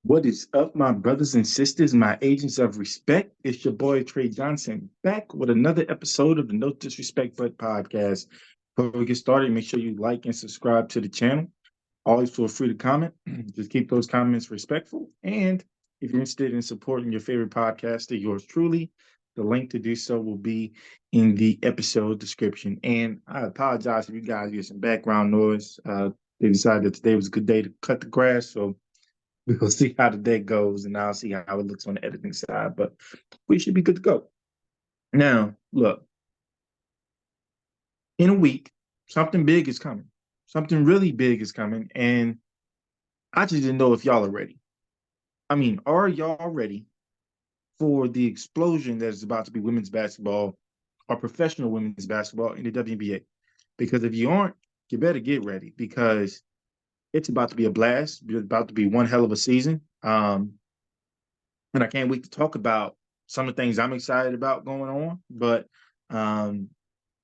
What is up, my brothers and sisters, my agents of respect? It's your boy Trey Johnson back with another episode of the No Disrespect But podcast. Before we get started, make sure you like and subscribe to the channel. Always feel free to comment. Just keep those comments respectful. And if you're interested in supporting your favorite podcaster, yours truly, the link to do so will be in the episode description. And I apologize if you guys get some background noise. They decided that today was a good day to cut the grass, so we'll see how the day goes, and I'll see how it looks on the editing side. But we should be good to go. Now, look, in a week, something big is coming. Something really big is coming, and I just didn't know if y'all are ready. I mean, are y'all ready for the explosion that is about to be women's basketball or professional women's basketball in the WNBA? Because if you aren't, you better get ready because it's about to be a blast. It's about to be one hell of a season. And I can't wait to talk about some of the things I'm excited about going on. But um,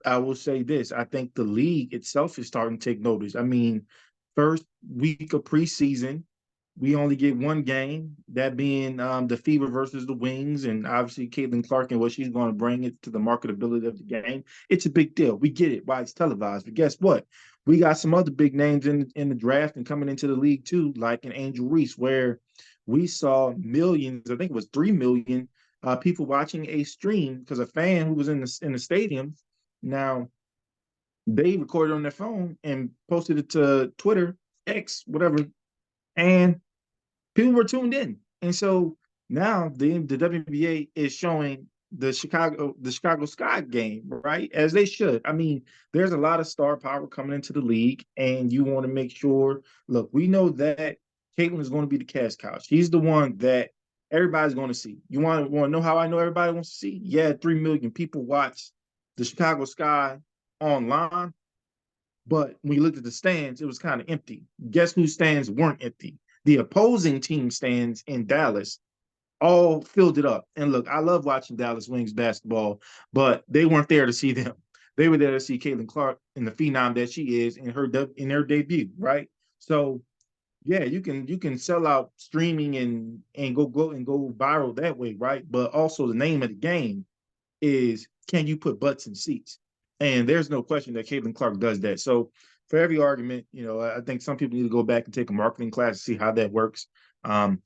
I will say this: I think the league itself is starting to take notice. I mean, first week of preseason, we only get one game, that being the Fever versus the Wings, and obviously Caitlin Clark and what she's going to bring it to the marketability of the game. It's a big deal. We get it why it's televised. But guess what? We got some other big names in the draft and coming into the league too, like an Angel Reese, where we saw millions. I think it was 3 million people watching a stream because a fan who was in the stadium. Now they recorded on their phone and posted it to Twitter, X, whatever, and people were tuned in. And so now the WNBA is showing the Chicago Sky game, right? As they should. I mean, there's a lot of star power coming into the league, and you want to make sure. Look, we know that Caitlin is going to be the cash cow. She's the one that everybody's going to see. You want to know how I know everybody wants to see? Yeah, 3 million people watch the Chicago Sky online, but when you looked at the stands, it was kind of empty. Guess whose stands weren't empty? The opposing team stands in Dallas all filled it up. And look, I love watching Dallas Wings basketball, but they weren't there to see them. They were there to see Caitlin Clark and the phenom that she is in her debut, right? So yeah, you can sell out streaming and go viral that way, right? But also the name of the game is, can you put butts in seats? And there's no question that Caitlin Clark does that. So for every argument, I think some people need to go back and take a marketing class to see how that works. Um,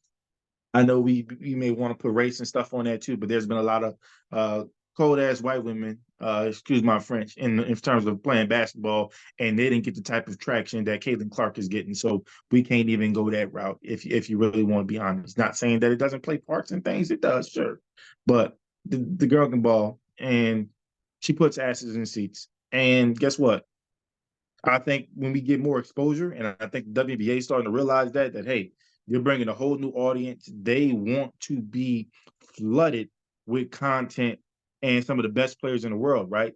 I know we may want to put race and stuff on that too, but there's been a lot of cold ass white women, excuse my French, in terms of playing basketball, and they didn't get the type of traction that Caitlin Clark is getting. So we can't even go that route if you really want to be honest. Not saying that it doesn't play parts and things, it does, sure, but the girl can ball, and she puts asses in seats. And guess what? I think when we get more exposure, and I think the WNBA is starting to realize that hey, you're bringing a whole new audience. They want to be flooded with content and some of the best players in the world, right?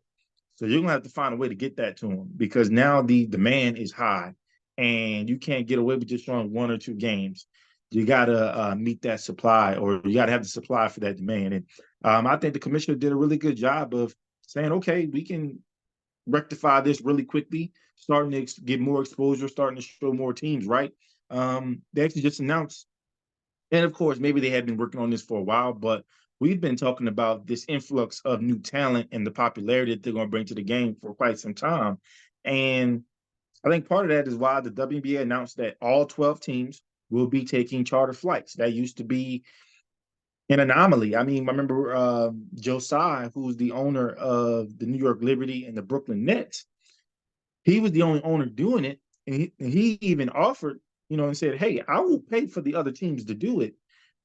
So you're gonna have to find a way to get that to them because now the demand is high, and you can't get away with just showing one or two games. You gotta meet that supply, or you gotta have the supply for that demand. And I think the commissioner did a really good job of saying, okay, we can rectify this really quickly, starting to get more exposure, starting to show more teams, right? They actually just announced, and of course, maybe they had been working on this for a while, but we've been talking about this influx of new talent and the popularity that they're going to bring to the game for quite some time. And I think part of that is why the WNBA announced that all 12 teams will be taking charter flights. That used to be an anomaly. I mean, I remember Joe Tsai, who's the owner of the New York Liberty and the Brooklyn Nets. He was the only owner doing it, and he even offered, and said, "Hey, I will pay for the other teams to do it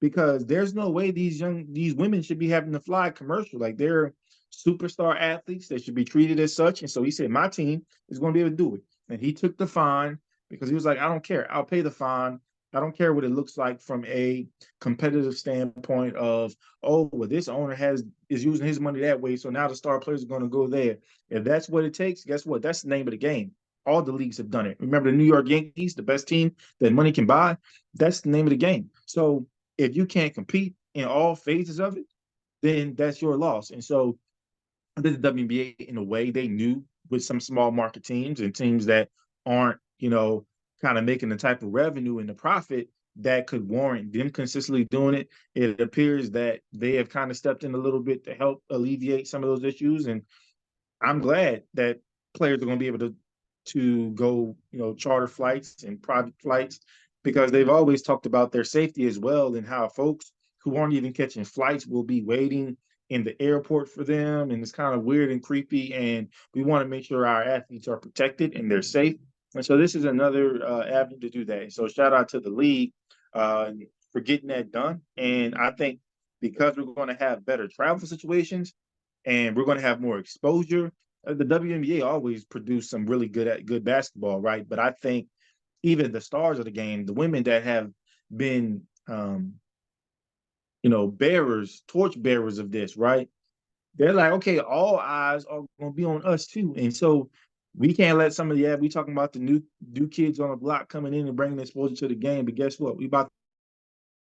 because there's no way these women should be having to fly commercial. Like they're superstar athletes, they should be treated as such." And so he said, "My team is going to be able to do it." And he took the fine because he was like, "I don't care. I'll pay the fine. I don't care what it looks like from a competitive standpoint of, oh, well, this owner is using his money that way, so now the star players are going to go there. If that's what it takes, guess what? That's the name of the game. All the leagues have done it. Remember the New York Yankees, the best team that money can buy? That's the name of the game. So if you can't compete in all phases of it, then that's your loss. And so I think the WNBA, in a way, they knew with some small market teams and teams that aren't, kind of making the type of revenue and the profit, that could warrant them consistently doing it. It appears that they have kind of stepped in a little bit to help alleviate some of those issues, and I'm glad that players are going to be able to go, charter flights and private flights because they've always talked about their safety as well and how folks who aren't even catching flights will be waiting in the airport for them, and it's kind of weird and creepy. And we want to make sure our athletes are protected and they're safe. And so this is another avenue to do that. So shout out to the league uh, for getting that done. And I think because we're going to have better travel situations and we're going to have more exposure. The WNBA always produced some really good basketball, right? But I think even the stars of the game, the women that have been, torch bearers of this, right? They're like, okay, all eyes are going to be on us too, and so we can't let some of we talking about the new kids on the block coming in and bringing exposure to the game, but guess what? We about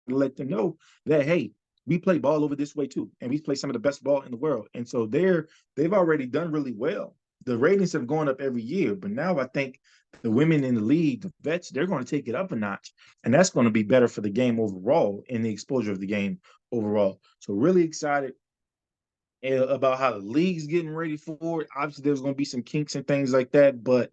to let them know that hey, we play ball over this way too, and we play some of the best ball in the world. And so they've already done really well. The ratings have gone up every year, but now I think the women in the league, the vets, they're going to take it up a notch, and that's going to be better for the game overall and the exposure of the game overall. So really excited about how the league's getting ready for it. Obviously, there's going to be some kinks and things like that, but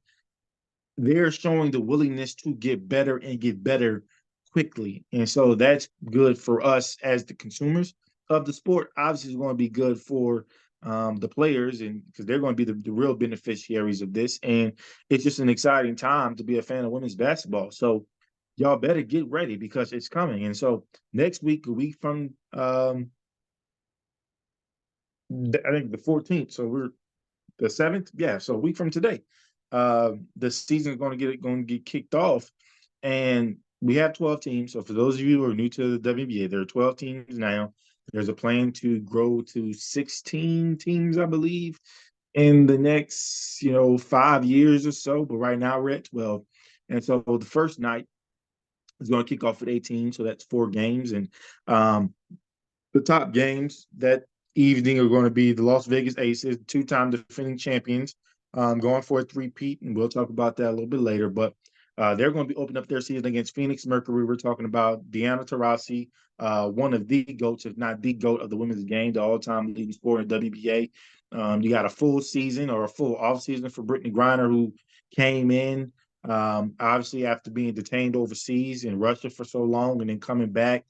they're showing the willingness to get better and get better quickly. And so that's good for us as the consumers of the sport. Obviously, it's going to be good for the players, and because they're going to be the real beneficiaries of this. And it's just an exciting time to be a fan of women's basketball. So y'all better get ready because it's coming. And so next week, a week from I think the 14th. So we're the 7th, yeah. So a week from today, the season is going to get kicked off, and we have 12 teams. So for those of you who are new to the WNBA, there are 12 teams now. There's a plan to grow to 16 teams, I believe, in the next 5 years or so. But right now we're at 12, and so the first night is going to kick off at 18. So that's 4 games, and um, the top games that evening are going to be the Las Vegas Aces, two-time defending champions, going for a three-peat, and we'll talk about that a little bit later. But they're going to be opening up their season against Phoenix Mercury. We're talking about Deanna Taurasi, one of the GOATs, if not the GOAT of the women's game, the all-time leading scorer in WBA. You got a full season or a full off-season for Brittany Griner, who came in obviously after being detained overseas in Russia for so long and then coming back,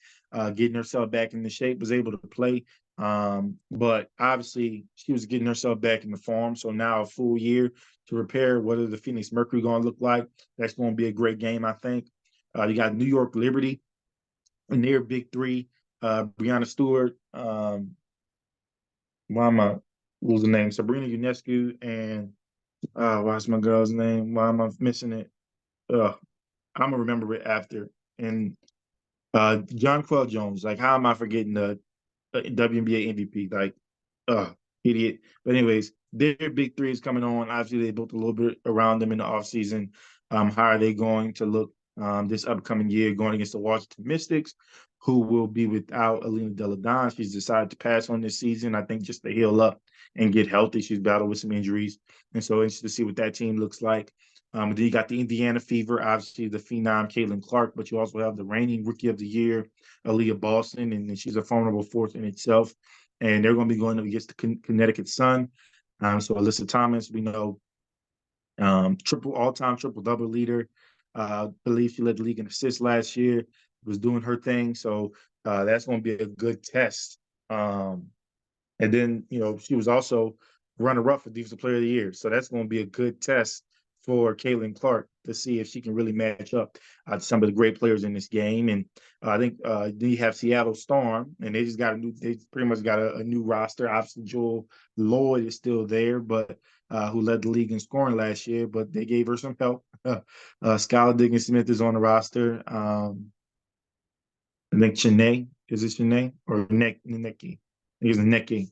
getting herself back into shape, was able to play. But obviously she was getting herself back in the form. So now a full year to repair. What are the Phoenix Mercury going to look like? That's going to be a great game, I think. You got New York Liberty and their big three, Brianna Stewart, why am I losing the name? Sabrina Ionescu and what's my girl's name? Why am I missing it? I'm gonna remember it after. And John Quell Jones, like how am I forgetting the WNBA MVP? Like, idiot. But anyways, their big three is coming on. Obviously, they built a little bit around them in the offseason. How are they going to look this upcoming year going against the Washington Mystics, who will be without Alina Deladon? She's decided to pass on this season, I think, just to heal up and get healthy. She's battled with some injuries. And so interested to see what that team looks like. Then you got the Indiana Fever, obviously the phenom Caitlin Clark, but you also have the reigning Rookie of the Year, Aaliyah Boston, and she's a formidable force in itself. And they're going to be going up against the Connecticut Sun. So Alyssa Thomas, we know, all-time triple-double leader. Believe she led the league in assists last year, was doing her thing. So that's going to be a good test. And then, she was also runner-up for Defensive Player of the Year. So that's going to be a good test for Caitlin Clark to see if she can really match up to some of the great players in this game. And I think then you have Seattle Storm, and they pretty much got a new roster. Obviously, Joel Lloyd is still there, but who led the league in scoring last year, but they gave her some help. Skylar Diggins-Smith is on the roster. I think Chene, is it Chene or Neki? I think it's Neki,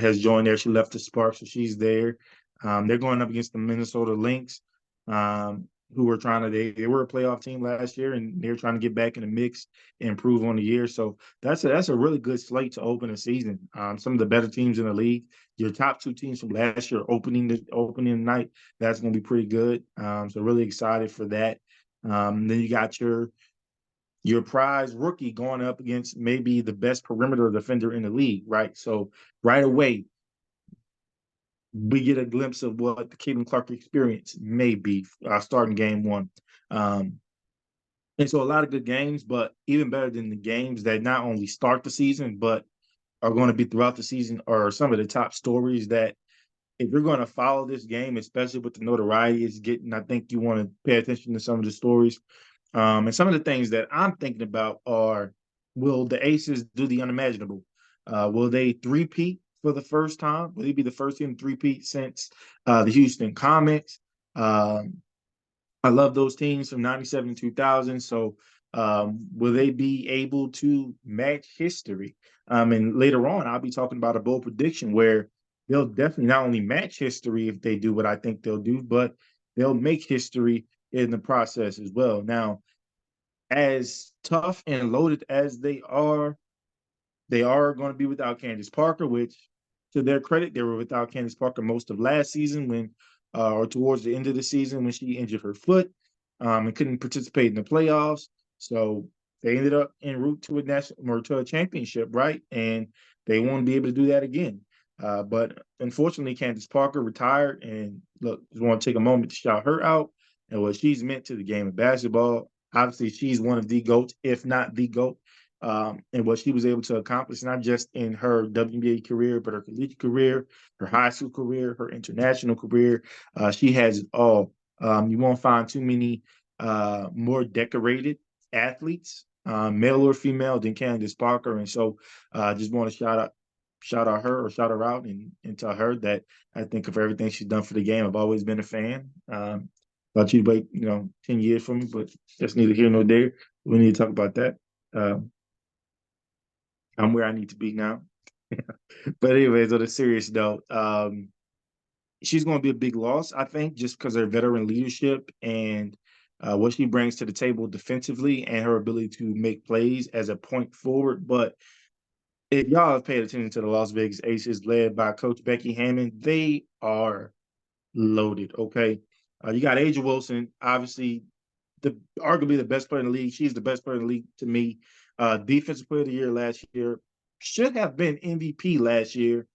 has joined there. She left the Sparks, so she's there. They're going up against the Minnesota Lynx, who were they were a playoff team last year, and they're trying to get back in the mix and improve on the year. So that's a really good slate to open the season. Some of the better teams in the league. Your top two teams from last year opening night. That's going to be pretty good. So really excited for that. Then you got your your prize rookie going up against maybe the best perimeter defender in the league, right? So right away, we get a glimpse of what the Caitlin Clark experience may be starting game one. Um, and so a lot of good games, but even better than the games that not only start the season, but are going to be throughout the season are some of the top stories that if you're going to follow this game, especially with the notoriety it's getting, I think you want to pay attention to some of the stories. And some of the things that I'm thinking about are, will the Aces do the unimaginable? Will they three-peat for the first time? Will they be the first team to three-peat since the Houston Comets? Um, I love those teams from 97 to 2000. So will they be able to match history? And later on, I'll be talking about a bold prediction where they'll definitely not only match history if they do what I think they'll do, but they'll make history in the process as well. Now, as tough and loaded as they are going to be without Candace Parker, which, to their credit, they were without Candace Parker most of last season or towards the end of the season when she injured her foot and couldn't participate in the playoffs. So they ended up en route to a national or to a championship, right? And they won't be able to do that again. But unfortunately, Candace Parker retired. And look, just want to take a moment to shout her out and what she's meant to the game of basketball. Obviously, she's one of the GOATs, if not the GOAT, and what she was able to accomplish, not just in her WNBA career, but her collegiate career, her high school career, her international career. She has it all. You won't find too many more decorated athletes, male or female, than Candace Parker. And so I just want to shout out her or shout her out and tell her that I think of everything she's done for the game. I've always been a fan. Thought you'd wait, 10 years for me, but that's neither here nor there. We need to talk about that. I'm where I need to be now. But anyways, on a serious note, she's going to be a big loss, I think, just because of her veteran leadership and what she brings to the table defensively and her ability to make plays as a point forward. But if y'all have paid attention to the Las Vegas Aces led by Coach Becky Hammond, they are loaded, okay? You got Aja Wilson, obviously arguably the best player in the league. She's the best player in the league to me. Defensive player of the year last year. Should have been MVP last year.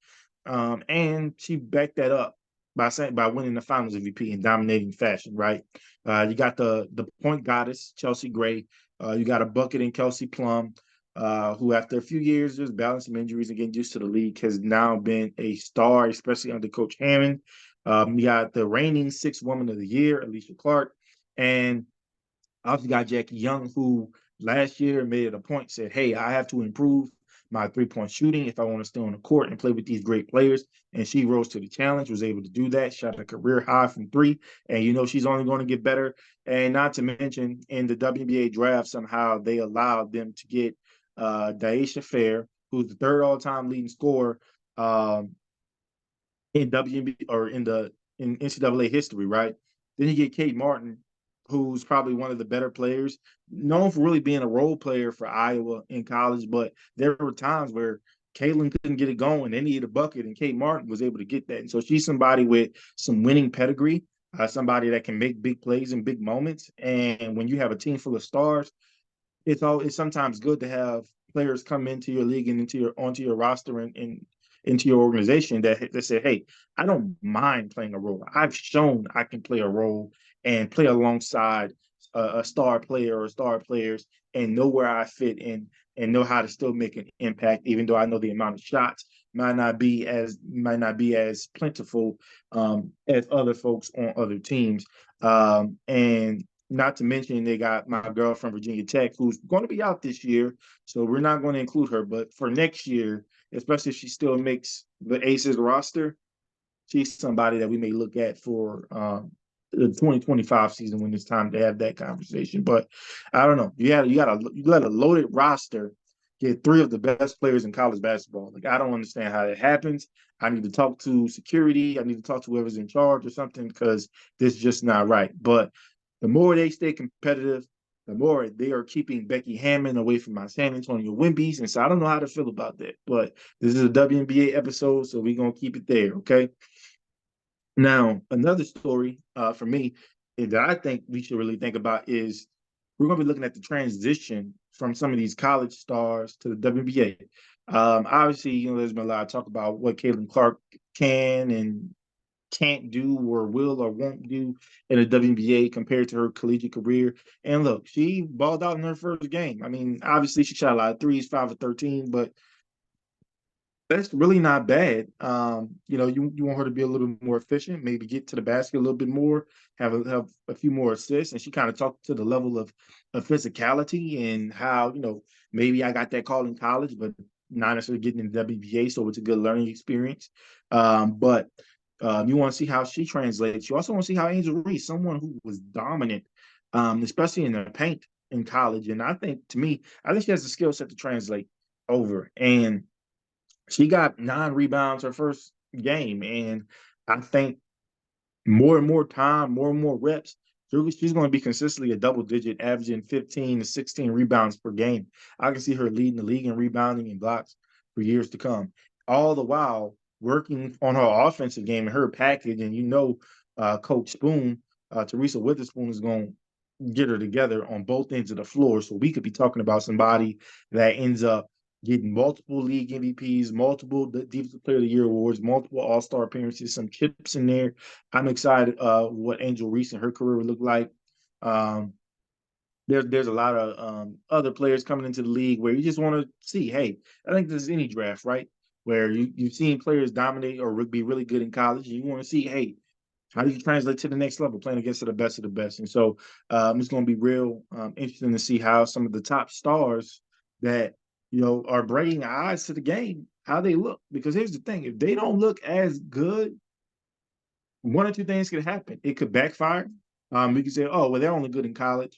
And she backed that up by winning the finals MVP in dominating fashion, right? You got the point goddess, Chelsea Gray. You got a bucket in Kelsey Plum, who after a few years just balancing injuries and getting used to the league has now been a star, especially under Coach Hammond. You got the reigning sixth woman of the year, Alicia Clark. And I also got Jackie Young, who last year made it a point, said, hey, I have to improve my three-point shooting if I want to stay on the court and play with these great players. And she rose to the challenge, was able to do that, shot a career high from three. And she's only going to get better. And not to mention, in the WNBA draft, somehow they allowed them to get Daisha Fair, who's the third all-time leading scorer in WNBA or in NCAA history, right? Then you get Kate Martin, who's probably one of the better players, known for really being a role player for Iowa in college. But there were times where Caitlin couldn't get it going. They needed a bucket, and Kate Martin was able to get that. And so she's somebody with some winning pedigree, somebody that can make big plays in big moments. And when you have a team full of stars, it's sometimes good to have players come into your league and onto your roster and into your organization that say, hey, I don't mind playing a role. I've shown I can play a role and play alongside a star player or star players and know where I fit in and know how to still make an impact, even though I know the amount of shots might not be as plentiful as other folks on other teams. And not to mention, they got my girl from Virginia Tech, who's going to be out this year. So we're not going to include her. But for next year, especially if she still makes the Aces roster, she's somebody that we may look at for the 2025 season when it's time to have that conversation. But I don't know. You let a loaded roster get three of the best players in college basketball. Like, I don't understand how that happens. I need to talk to security. I need to talk to whoever's in charge or something, because this is just not right. But the more they stay competitive, the more they are keeping Becky Hammond away from my San Antonio Wimbies. And so I don't know how to feel about that. But this is a WNBA episode, so we're going to keep it there, okay? Now, another story for me that I think we should really think about is we're going to be looking at the transition from some of these college stars to the WNBA. Obviously, there's been a lot of talk about what Caitlin Clark can and can't do or will or won't do in the WNBA compared to her collegiate career. And look, she balled out in her first game. I mean, obviously she shot a lot of threes, 5 of 13, but that's really not bad. You want her to be a little more efficient, maybe get to the basket a little bit more, have a few more assists. And she kind of talked to the level of physicality and how, maybe I got that call in college, but not necessarily getting in the WBA, so it's a good learning experience. But you want to see how she translates. You also want to see how Angel Reese, someone who was dominant, especially in the paint in college. And I think she has the skill set to translate over. And she got 9 rebounds her first game, and I think more and more time, more and more reps, she's going to be consistently a double digit, averaging 15 to 16 rebounds per game. I can see her leading the league in rebounding and blocks for years to come. All the while working on her offensive game and her package, and Coach Spoon, Teresa Witherspoon is going to get her together on both ends of the floor. So we could be talking about somebody that ends up getting multiple league MVPs, multiple Defensive Player of the Year awards, multiple All-Star appearances, some chips in there. I'm excited what Angel Reese and her career would look like. Um, there's a lot of other players coming into the league where you just want to see, hey, I think this is any draft, right? Where you've seen players dominate or be really good in college, and you want to see, hey, how do you translate to the next level, playing against the best of the best? And so it's going to be real interesting to see how some of the top stars that are bringing eyes to the game, how they look. Because here's the thing: if they don't look as good, one or two things could happen. It could backfire. We could say, "Oh, well, they're only good in college,"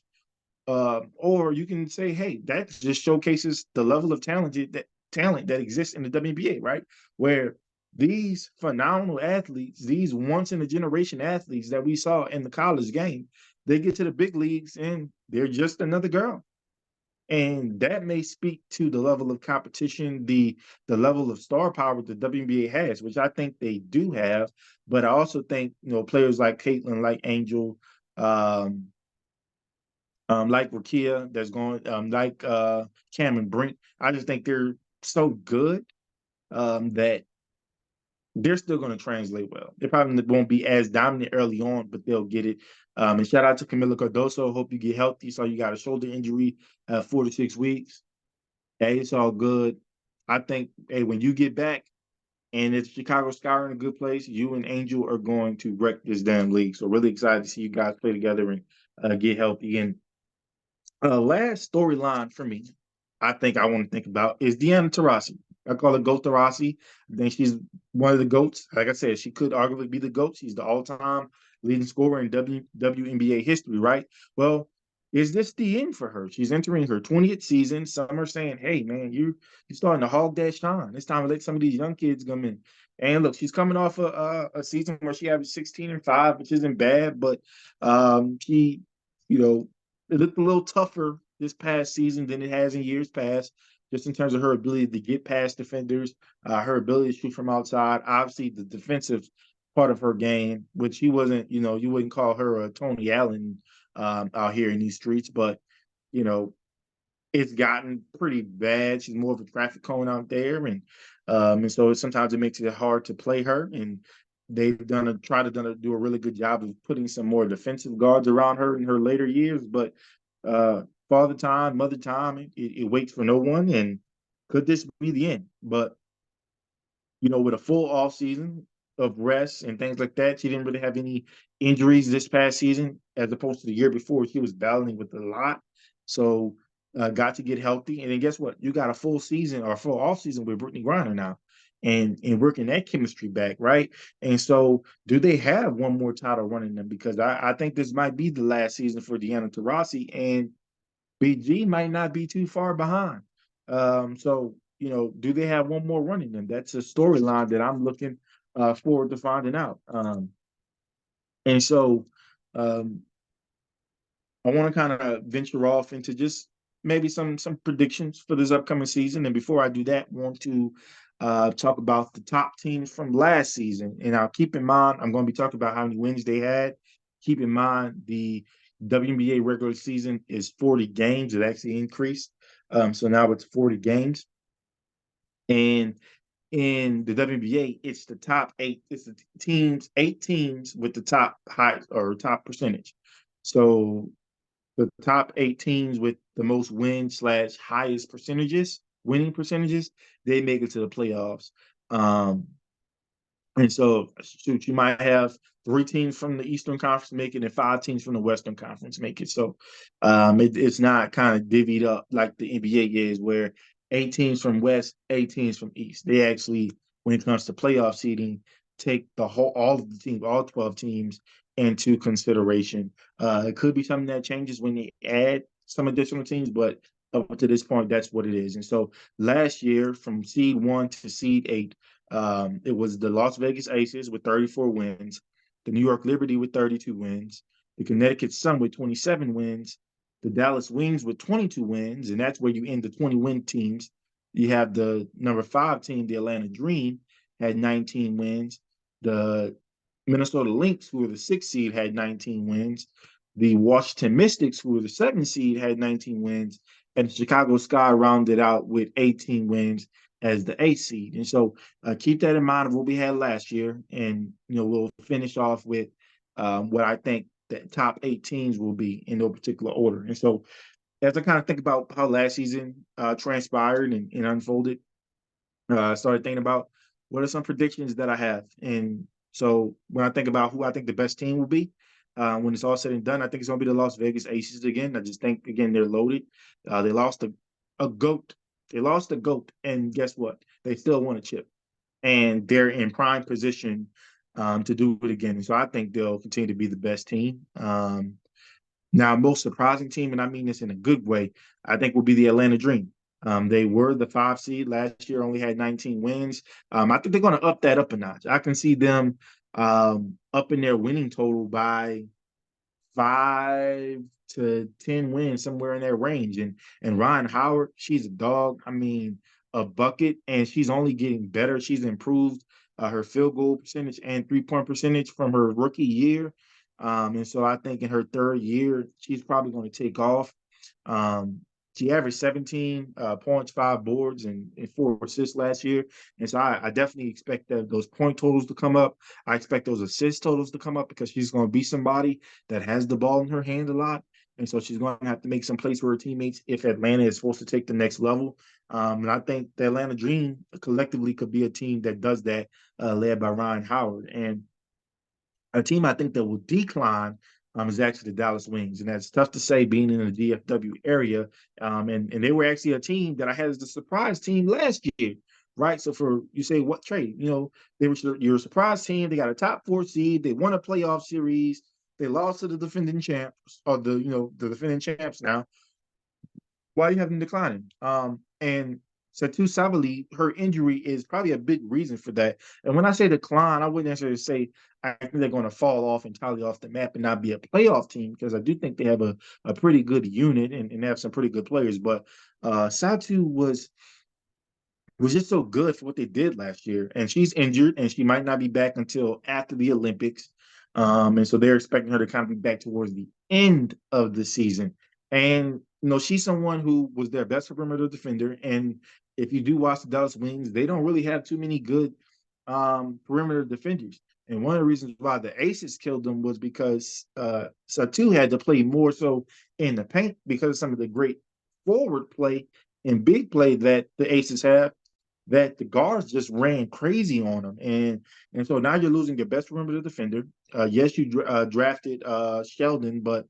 or you can say, "Hey, that just showcases the level of talent that exists in the WNBA, right? Where these phenomenal athletes, these once in a generation athletes that we saw in the college game, they get to the big leagues and they're just another girl." And that may speak to the level of competition, the level of star power the WNBA has, which I think they do have. But I also think players like Caitlin, like Angel, um, like Rakia, that's going, like Cameron Brink. I just think they're so good that they're still going to translate well. They probably won't be as dominant early on, but they'll get it. And shout out to Camila Cardoso. Hope you get healthy. So you got a shoulder injury, 4 to 6 weeks. Hey, it's all good. I think, hey, when you get back and it's Chicago Sky in a good place, you and Angel are going to wreck this damn league. So really excited to see you guys play together and get healthy. And last storyline for me, I think I want to think about is Deanna Taurasi. I call her Goat Taurasi. I think she's one of the GOATs. Like I said, she could arguably be the GOAT. She's the all-time leading scorer in WNBA history, right? Well, is this the end for her? She's entering her 20th season. Some are saying, hey, man, you're starting to hog that shine. It's time to let some of these young kids come in. And look, she's coming off a season where she averaged 16 and 5, which isn't bad, but she, you know, it looked a little tougher this past season than it has in years past, just in terms of her ability to get past defenders, her ability to shoot from outside. Obviously, the defensive part of her game, which she wasn't, you wouldn't call her a Tony Allen out here in these streets, but you know, it's gotten pretty bad. She's more of a traffic cone out there, and so sometimes it makes it hard to play her. And they've do a really good job of putting some more defensive guards around her in her later years. But father time, mother time, it waits for no one. And could this be the end? But with a full off season of rest and things like that. She didn't really have any injuries this past season, as opposed to the year before. She was battling with a lot, so got to get healthy. And then guess what? You got a full season or a full off season with Brittany Griner now, and working that chemistry back, right? And so, do they have one more title running them? Because I think this might be the last season for Deanna Taurasi, and BG might not be too far behind. So, do they have one more running them? That's a storyline that I'm looking forward to finding out. And so um, I want to kind of venture off into just maybe some predictions for this upcoming season. And before I do that, I want to talk about the top teams from last season. And I'll keep in mind, I'm going to be talking about how many wins they had. Keep in mind the WNBA regular season is 40 games. It actually increased. So now it's 40 games. And in the WNBA, it's the top eight. It's the teams, 8 teams with the top high or top percentage. So the top 8 teams with the most win slash highest percentages, winning percentages, they make it to the playoffs. Um, and so, shoot, you might have 3 teams from the Eastern Conference make it and 5 teams from the Western Conference make it. So, it's not kind of divvied up like the NBA is, where 8 teams from West, 8 teams from East. They actually, when it comes to playoff seeding, take all of the teams, all 12 teams into consideration. It could be something that changes when they add some additional teams, but up to this point, that's what it is. And so, last year, from seed 1 to seed 8, it was the Las Vegas Aces with 34 wins, the New York Liberty with 32 wins, the Connecticut Sun with 27 wins, the Dallas Wings with 22 wins, and that's where you end the 20-win teams. You have the number 5 team, the Atlanta Dream, had 19 wins. The Minnesota Lynx, who were the 6th seed, had 19 wins. The Washington Mystics, who were the 7th seed, had 19 wins. And the Chicago Sky rounded out with 18 wins as the 8th seed. And so keep that in mind of what we had last year. And, we'll finish off with what I think the top 8 teams will be in no particular order. And so as I kind of think about how last season transpired and unfolded, I started thinking about what are some predictions that I have. And so when I think about who I think the best team will be, when it's all said and done, I think it's going to be the Las Vegas Aces again. I just think, again, they're loaded. They lost a GOAT. They lost a GOAT. And guess what? They still won a chip. And they're in prime position to do it again. And so I think they'll continue to be the best team. Now, most surprising team, and I mean this in a good way, I think will be the Atlanta Dream. They were the 5 seed last year, only had 19 wins. I think they're going to up that up a notch. I can see them upping their winning total by 5 to 10 wins, somewhere in that range. And Ryan Howard, she's a dog. I mean, a bucket, and she's only getting better. She's improved her field goal percentage and 3-point percentage from her rookie year. And so I think in her 3rd year, she's probably going to take off. Um, she averaged 17 points, 5 boards, and 4 assists last year. And so I definitely expect those point totals to come up. I expect those assist totals to come up because she's going to be somebody that has the ball in her hand a lot. And so she's going to have to make some plays for her teammates if Atlanta is supposed to take the next level. And I think the Atlanta Dream collectively could be a team that does that, led by Ryan Howard. And a team I think that will decline is actually the Dallas Wings, and that's tough to say being in the DFW area. And they were actually a team that I had as the surprise team last year, right? So for you say what trade, they were your surprise team. They got a top 4 seed. They won a playoff series. They lost to the defending champs, or the defending champs now. Why are you having declining? And Satu Sabali, her injury is probably a big reason for that. And when I say decline, I wouldn't necessarily say I think they're going to fall off entirely off the map and not be a playoff team, because I do think they have a pretty good unit and have some pretty good players. But Satu was just so good for what they did last year. And she's injured, and she might not be back until after the Olympics. And so they're expecting her to kind of be back towards the end of the season. And, she's someone who was their best perimeter defender. And if you do watch the Dallas Wings, they don't really have too many good perimeter defenders. And one of the reasons why the Aces killed them was because Satu had to play more so in the paint because of some of the great forward play and big play that the Aces have, that the guards just ran crazy on them. And so now you're losing your best perimeter defender. Yes, you drafted Sheldon, but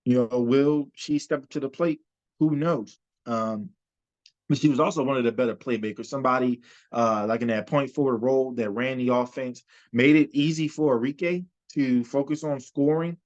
will she step to the plate? Who knows? But she was also one of the better playmakers, somebody like in that point forward role that ran the offense, made it easy for Enrique to focus on scoring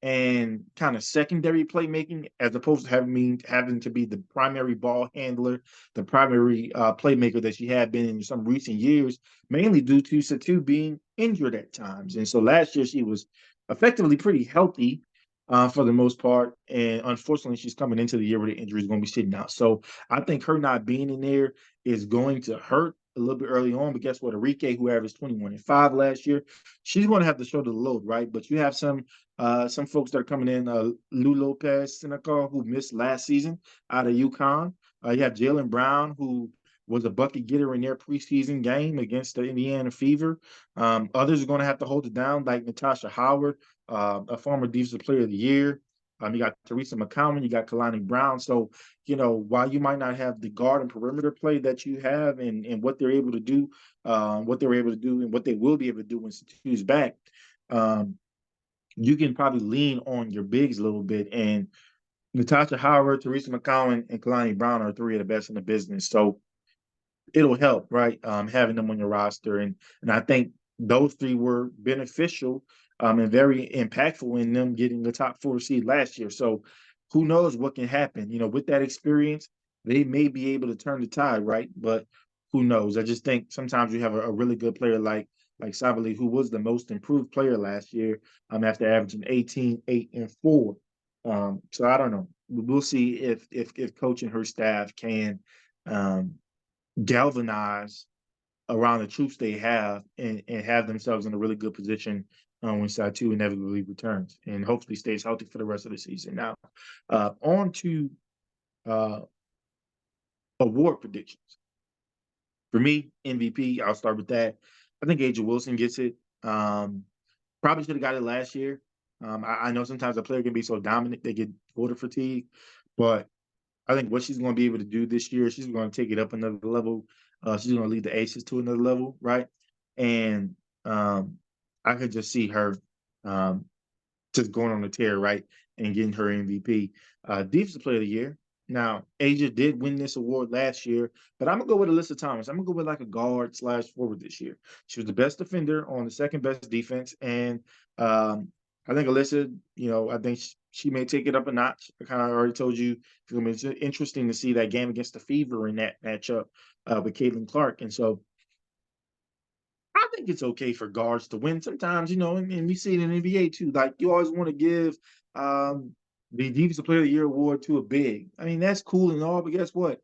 and kind of secondary playmaking, as opposed to having to be the primary ball handler, the primary playmaker that she had been in some recent years, mainly due to Satu being injured at times. And so last year she was effectively pretty healthy for the most part. And unfortunately, she's coming into the year where the injury is going to be sitting out. So I think her not being in there is going to hurt a little bit early on, but guess what? Enrique, who averaged 21 and 5 last year, she's going to have to shoulder the load, right? But you have some folks that are coming in, Lou Lopez Seneca, who missed last season out of UConn. You have Jalen Brown, who was a bucket getter in their preseason game against the Indiana Fever. Others are going to have to hold it down, like Natasha Howard, a former Defensive Player of the Year. You got Teresa McCowan, you got Kalani Brown. So, while you might not have the guard and perimeter play that you have and what they're able to do, what they were able to do and what they will be able to do when Stu's back, you can probably lean on your bigs a little bit. And Natasha Howard, Teresa McCowan, and Kalani Brown are three of the best in the business. So it'll help, right? Having them on your roster. And I think those three were beneficial and very impactful in them getting the top 4 seed last year. So who knows what can happen? With that experience, they may be able to turn the tide, right? But who knows? I just think sometimes you have a really good player like Sabali, who was the most improved player last year, after averaging 18, 8, and 4. So I don't know. We'll see if coach and her staff can um, galvanize around the troops they have and have themselves in a really good position when Satu inevitably returns and hopefully stays healthy for the rest of the season. Now, on to uh, award predictions. For me, MVP, I'll start with that. I think Aja Wilson gets it. Probably should have got it last year. I know sometimes a player can be so dominant they get voter fatigue, but I think what she's going to be able to do this year, she's going to take it up another level. She's going to lead the Aces to another level, right? And I could just see her um, just going on a tear, right, and getting her MVP. Defensive Player of the Year. Now, Asia did win this award last year, but I'm gonna go with Alyssa Thomas. I'm gonna go with like a guard slash forward this year. She was the best defender on the second best defense, and I think Alyssa, I think she may take it up a notch. I kind of already told you it's interesting to see that game against the Fever in that matchup with Caitlin Clark, and so I think it's okay for guards to win sometimes, and we see it in the NBA too. Like you always want to give um, the Defensive Player of the Year award to a big. I mean, that's cool and all, but guess what?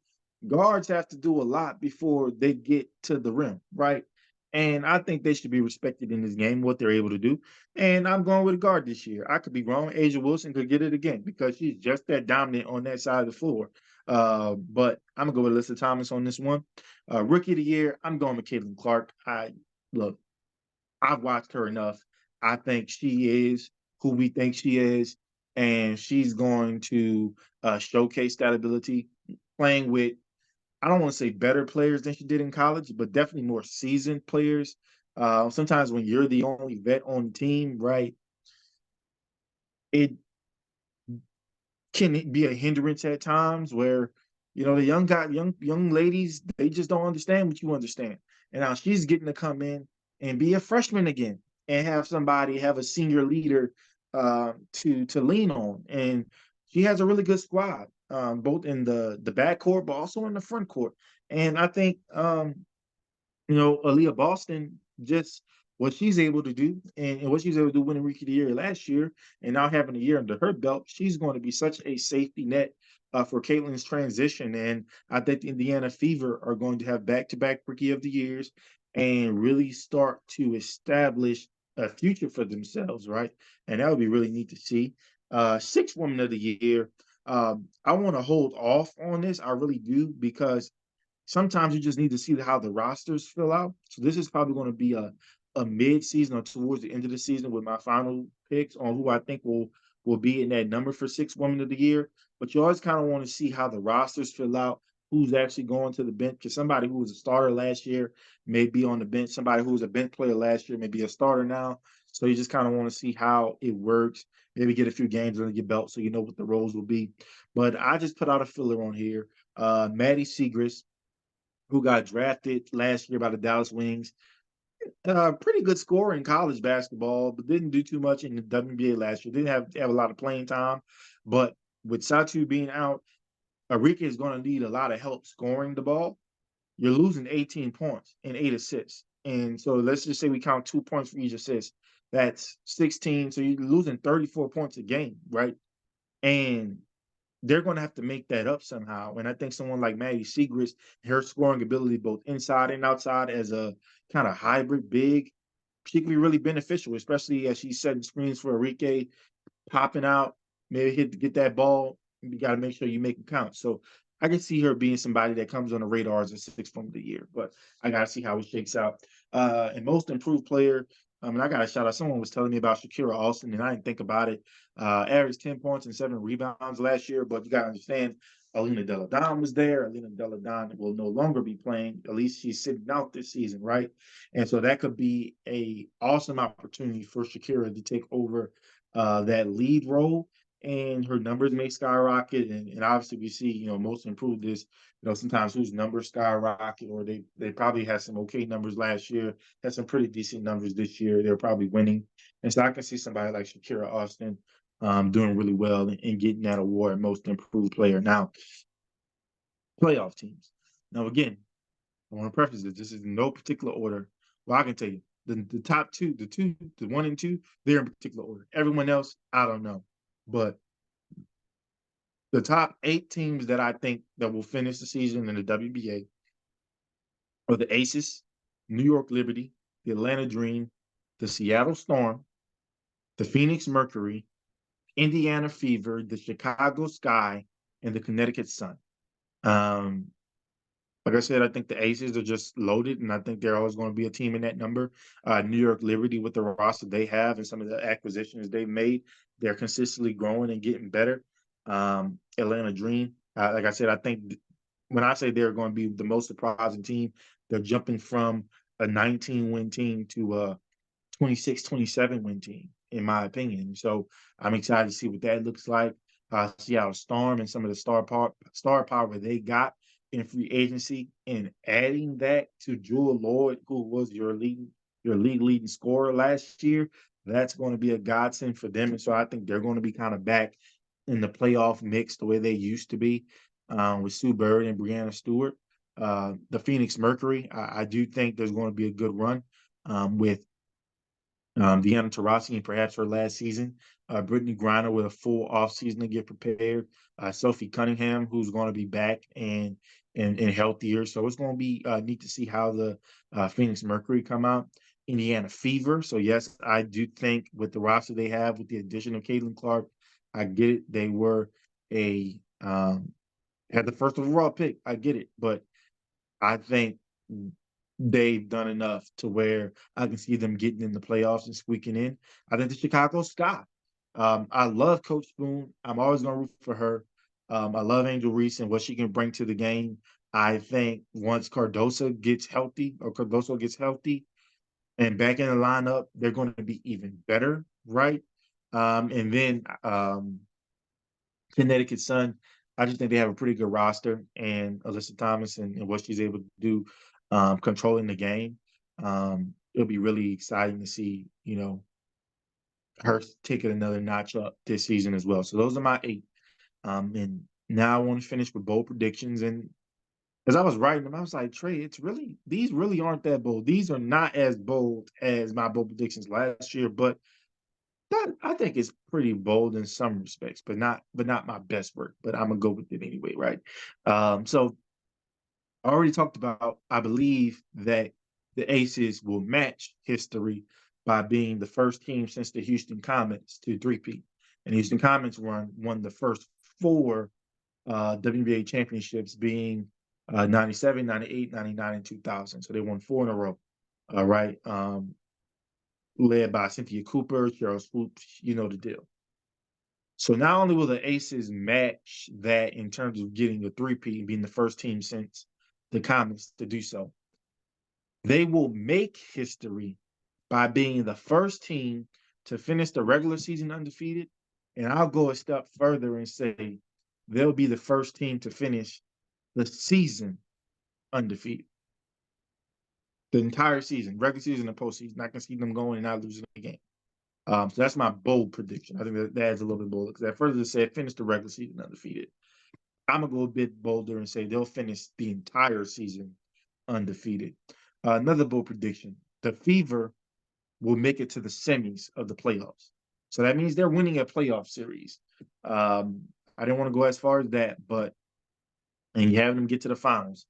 Guards have to do a lot before they get to the rim, right? And I think they should be respected in this game, what they're able to do. And I'm going with a guard this year. I could be wrong. Asia Wilson could get it again because she's just that dominant on that side of the floor. But I'm gonna go with Alyssa Thomas on this one. Rookie of the Year, I'm going with Caitlin Clark. Look, I've watched her enough. I think she is who we think she is, and she's going to showcase that ability playing with, I don't want to say better players than she did in college, but definitely more seasoned players. Sometimes when you're the only vet on the team, right, it can it be a hindrance at times where the young ladies, they just don't understand what you understand, and now she's getting to come in and be a freshman again and have a senior leader to lean on, and she has a really good squad, both in the back court but also in the front court. And I think Aaliyah Boston, just what she's able to do and what she's able to do winning Rookie of the Year last year and now having a year under her belt, she's going to be such a safety net for Caitlin's transition. And I think the Indiana Fever are going to have back-to-back Rookie of the Years and really start to establish a future for themselves, right? And that would be really neat to see. Sixth Woman of the Year. I want to hold off on this. I really do, because sometimes you just need to see how the rosters fill out. So this is probably going to be a mid-season or towards the end of the season with my final picks on who I think will be in that number for Sixth Woman of the Year. But you always kind of want to see how the rosters fill out, who's actually going to the bench. Because somebody who was a starter last year may be on the bench. Somebody who was a bench player last year may be a starter now. So you just kind of want to see how it works. Maybe get a few games under your belt so you know what the roles will be. But I just put out a filler on here. Maddie Segrist, who got drafted last year by the Dallas Wings. Pretty good scorer in college basketball, but didn't do too much in the WNBA last year. Didn't have a lot of playing time. But with Satu being out, Arika is going to need a lot of help scoring the ball. You're losing 18 points and 8 assists. And so let's just say we count 2 points for each assist. That's 16. So you're losing 34 points a game, right? And they're going to have to make that up somehow. And I think someone like Maddie Siegrist, her scoring ability both inside and outside as a kind of hybrid big, she can be really beneficial, especially as she's setting screens for Enrique, popping out, maybe get that ball. You got to make sure you make it count. So I can see her being somebody that comes on the radar as a sixth woman of the year, but I got to see how it shakes out. And most improved player, and I got a shout out. Someone was telling me about Shakira Austin, and I didn't think about it. Averaged 10 points and 7 rebounds last year, but you got to understand, Alina Deladon was there. Alina Deladon will no longer be playing. At least she's sitting out this season, right? And so that could be a awesome opportunity for Shakira to take over that lead role, and her numbers may skyrocket. And obviously, we see, most improved is, sometimes whose numbers skyrocket, or they probably had some okay numbers last year, had some pretty decent numbers this year. They're probably winning. And so I can see somebody like Shakira Austin doing really well and getting that award, most improved player. Now, playoff teams. Now, again, I want to preface this. This is in no particular order. Well, I can tell you the top two, the 1 and 2, they're in particular order. Everyone else, I don't know. But the top 8 teams that I think that will finish the season in the WBA are the Aces, New York Liberty, the Atlanta Dream, the Seattle Storm, the Phoenix Mercury, Indiana Fever, the Chicago Sky, and the Connecticut Sun. Um, Like I said, I think the Aces are just loaded, and I think they're always going to be a team in that number. New York Liberty, with the roster they have and some of the acquisitions they've made, they're consistently growing and getting better. Atlanta Dream, like I said, I think when I say they're going to be the most surprising team, they're jumping from a 19-win team to a 26, 27 win team, in my opinion. So I'm excited to see what that looks like. Seattle Storm and some of the star power they got in free agency, and adding that to Jewel Lloyd, who was your league leading scorer last year, that's going to be a godsend for them. And so I think they're going to be kind of back in the playoff mix the way they used to be, with Sue Bird and Brianna Stewart. The Phoenix Mercury, I do think there's going to be a good run with Deanna Taurasi and perhaps her last season. Brittany Griner with a full offseason to get prepared. Sophie Cunningham, who's going to be back and healthier. So it's going to be neat to see how the Phoenix Mercury come out. Indiana Fever. So, yes, I do think with the roster they have, with the addition of Caitlin Clark, I get it. They were had the first overall pick. I get it. But I think they've done enough to where I can see them getting in the playoffs and squeaking in. I think the Chicago Sky. I love Coach Spoon. I'm always going to root for her. I love Angel Reese and what she can bring to the game. I think once Cardoso gets healthy and back in the lineup, they're going to be even better, right? And then Connecticut Sun, I just think they have a pretty good roster, and Alyssa Thomas and what she's able to do, controlling the game. It'll be really exciting to see, her taking another notch up this season as well. So those are my 8. And now I want to finish with bold predictions. And as I was writing them, I was like, Trey, these really aren't that bold. These are not as bold as my bold predictions last year, but that I think is pretty bold in some respects, but not my best work. But I'm gonna go with it anyway, right? So I already talked about. I believe that the Aces will match history by being the first team since the Houston Comets to three-peat. And Houston Comets won the first 4 WNBA championships, being 97, 98, 99, and 2000. So they won 4 in a row. All right. Led by Cynthia Cooper, Cheryl Swoops, you know the deal. So not only will the Aces match that in terms of getting a three-peat and being the first team since the Comets to do so, they will make history by being the first team to finish the regular season undefeated. And I'll go a step further and say they'll be the first team to finish the season undefeated. The entire season, regular season and postseason. I can see them going and not losing a game. So that's my bold prediction. I think that adds a little bit bolder because at first it said finish the regular season undefeated. I'm gonna go a bit bolder and say they'll finish the entire season undefeated. Another bold prediction: the Fever will make it to the semis of the playoffs. So that means they're winning a playoff series. I didn't want to go as far as that, but and you have them get to the finals.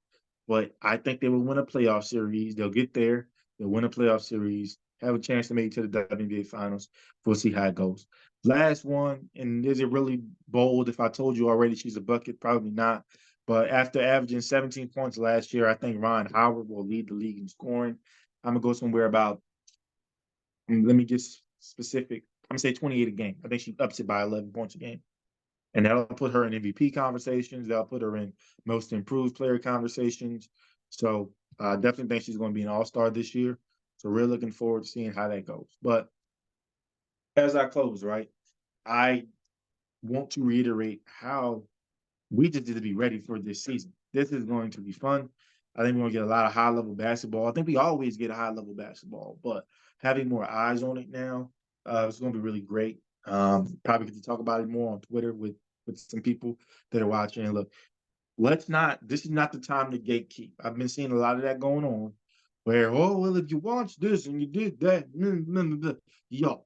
But I think they will win a playoff series. They'll get there. They'll win a playoff series. Have a chance to make it to the WNBA finals. We'll see how it goes. Last one, and is it really bold if I told you already she's a bucket? Probably not. But after averaging 17 points last year, I think Ron Howard will lead the league in scoring. I'm gonna go somewhere about. Let me get specific. I'm gonna say 28 a game. I think she ups it by 11 points a game. And that'll put her in MVP conversations. That'll put her in most improved player conversations. So I definitely think she's going to be an all-star this year. So we're looking forward to seeing how that goes. But as I close, right, I want to reiterate how we just need to be ready for this season. This is going to be fun. I think we're going to get a lot of high-level basketball. I think we always get a high-level basketball, but having more eyes on it now, it's going to be really great. Probably get to talk about it more on Twitter with some people that are watching. And look, let's not. This is not the time to gatekeep. I've been seeing a lot of that going on, where oh well, if you watch this and you did that, yo,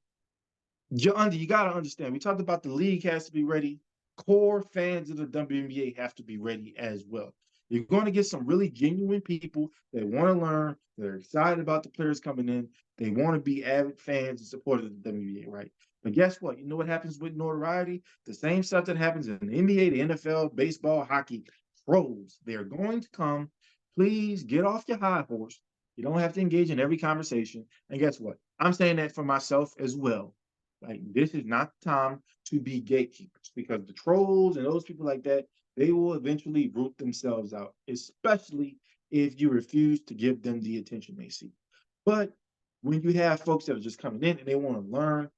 you got to understand. We talked about the league has to be ready. Core fans of the WNBA have to be ready as well. You're going to get some really genuine people that want to learn. They're excited about the players coming in. They want to be avid fans and supporters of the WNBA, right? But guess what? You know what happens with notoriety? The same stuff that happens in the NBA, the NFL, baseball, hockey. Pros, they're going to come. Please get off your high horse. You don't have to engage in every conversation. And guess what? I'm saying that for myself as well. Like this is not the time to be gatekeepers because the trolls and those people like that, they will eventually root themselves out, especially if you refuse to give them the attention they seek. But when you have folks that are just coming in and they want to learn,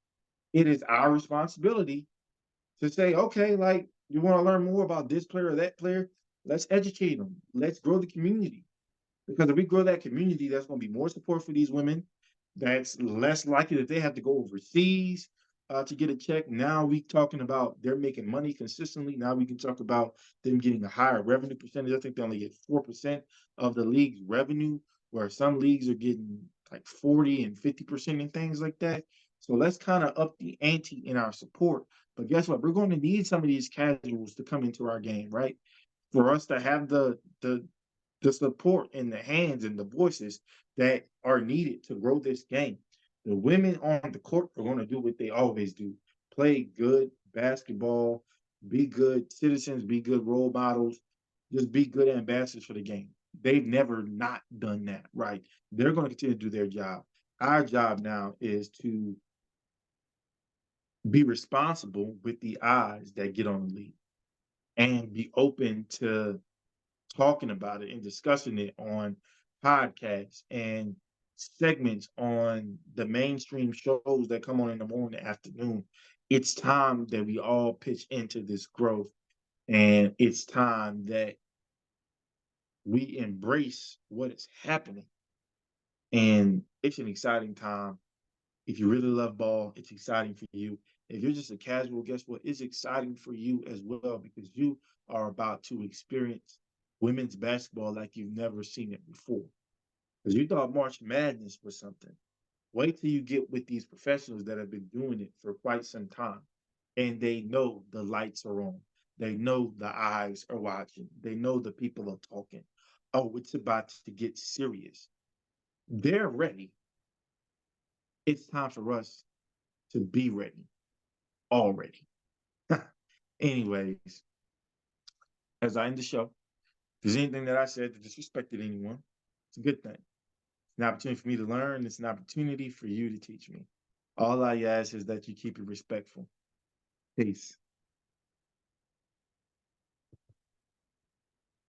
it is our responsibility to say, okay, like you want to learn more about this player or that player, let's educate them. Let's grow the community. Because if we grow that community, that's going to be more support for these women. That's less likely that they have to go overseas to get a check. Now we talking about they're making money consistently. Now we can talk about them getting a higher revenue percentage. I think they only get 4% of the league's revenue, where some leagues are getting like 40 and 50% and things like that. So let's kind of up the ante in our support. But guess what? We're going to need some of these casuals to come into our game, right? For us to have the support and the hands and the voices that are needed to grow this game. The women on the court are going to do what they always do: play good basketball, be good citizens, be good role models, just be good ambassadors for the game. They've never not done that, right? They're going to continue to do their job. Our job now is to be responsible with the eyes that get on the league and be open to talking about it and discussing it on podcasts and segments on the mainstream shows that come on in the morning and afternoon. It's time that we all pitch into this growth, and it's time that we embrace what is happening. And it's an exciting time. If you really love ball, it's exciting for you. If you're just a casual, guess what? It's exciting for you as well because you are about to experience women's basketball like you've never seen it before. Because you thought March Madness was something. Wait till you get with these professionals that have been doing it for quite some time. And they know the lights are on. They know the eyes are watching. They know the people are talking. Oh, it's about to get serious. They're ready. It's time for us to be ready already. Anyways, as I end the show, if there's anything that I said that disrespected anyone, it's a good thing. It's an opportunity for me to learn. It's an opportunity for you to teach me. All I ask is that you keep it respectful. Peace.